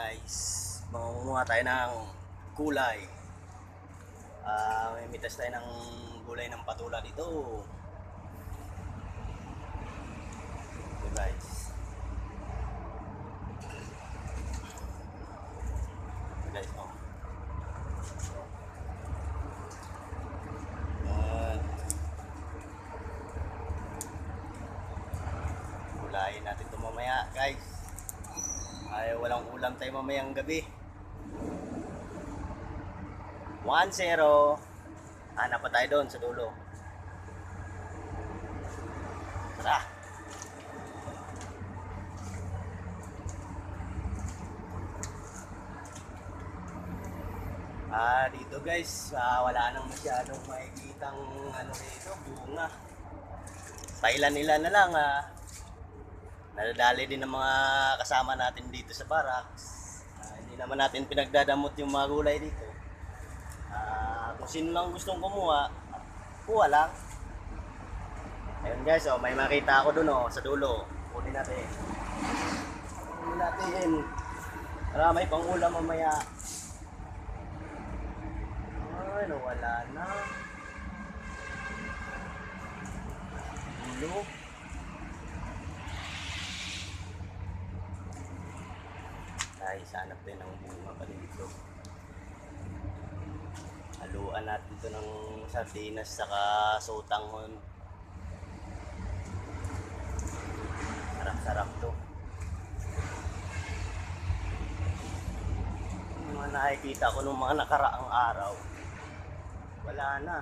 Guys, mangunguha tayo ng gulay. May mitas tayo ng gulay ng patula dito. Ito guys. Ito guys, oh. Yan. Gulayin natin ito mamaya guys. Ay, walang ulam tayo mamayang gabi. 1-0. Hanap pa tayo doon sa dulo. Tara. Dito guys, wala nang masyadong makikitang dito, bunga. Pailan-ilan na lang. Nadadali din ng mga kasama natin dito sa barracks. Hindi naman natin pinagdadamot yung mga gulay dito. Kung sino lang gustong kumuha, kuha lang. Ayun guys, may makita ako dun sa dulo. Kunin natin. Kunin natin. Para may pang ulam mamaya. Ay, nawala na. Dulo. Ay, sanap din ang bunga pa dito. Haluan natin ito ng sardinas saka sotanghon. Sarap-sarap to. Yung mga nakikita ko nung mga nakaraang araw, wala na.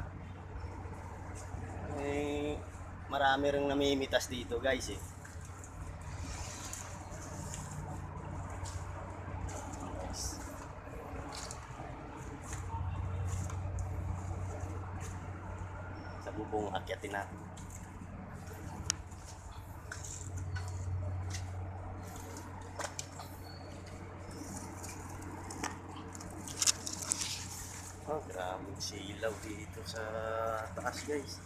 Marami ring namimitas dito guys eh. Sa bubong akyatin natin. Grabe silaw dito sa taas guys.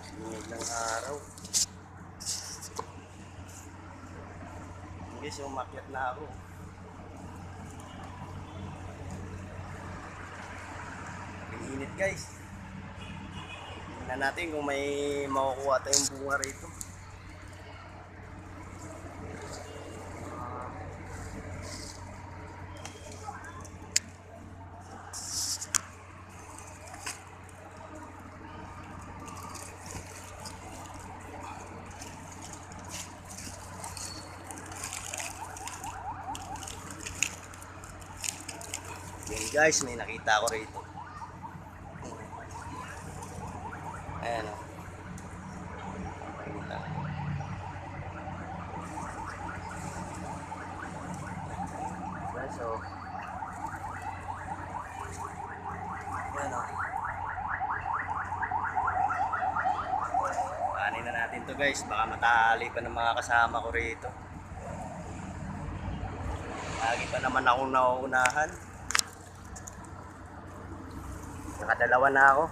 Singid ng araw. Guys, umakyat na ako. Init guys. Tingnan natin kung may makukuha tayong bunga rito. Yan guys, may nakita ko rito. Ayan o. So, ayan o. Kanin na natin to guys. Baka matali pa ng mga kasama ko rito. Lagi pa naman akong nauunahan. Nakadalawa na ako.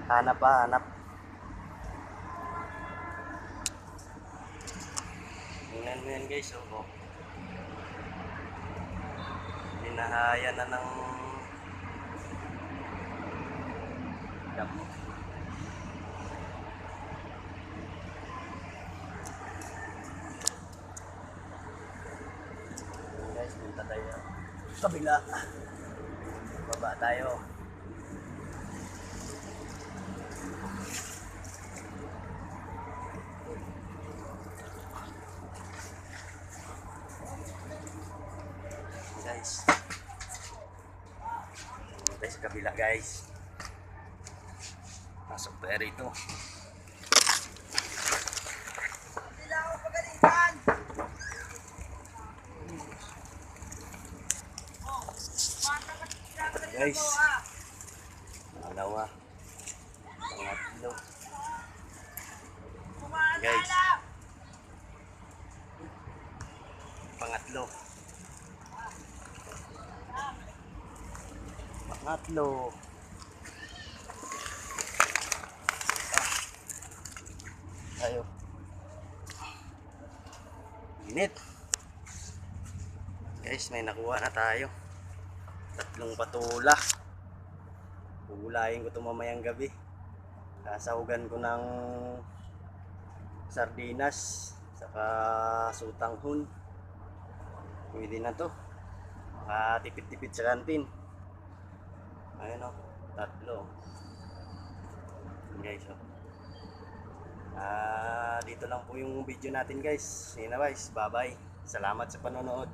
Hanap pa, hanap. Tingnan mo yan guys, oh. Hinahaya na ng damo. Guys, punta tayo sa kabila. Baba tayo. Guys, tayo sa kabila guys. Pasok tayo rito. Guys, dalawa, pangatlo. Guys, pangatlo. Pangatlo. Tayo. Init. Guys, may nakuha na tayo. 3 patula. Pugulayin ko ito mamayang gabi. Sasahugan ko ng sardinas saka sutanghon. Pwede na to. Tipid-tipid sa kantin. Ayun o, 3. Guys, o. Dito lang po yung video natin guys. Sige na guys, bye bye. Salamat sa panonood.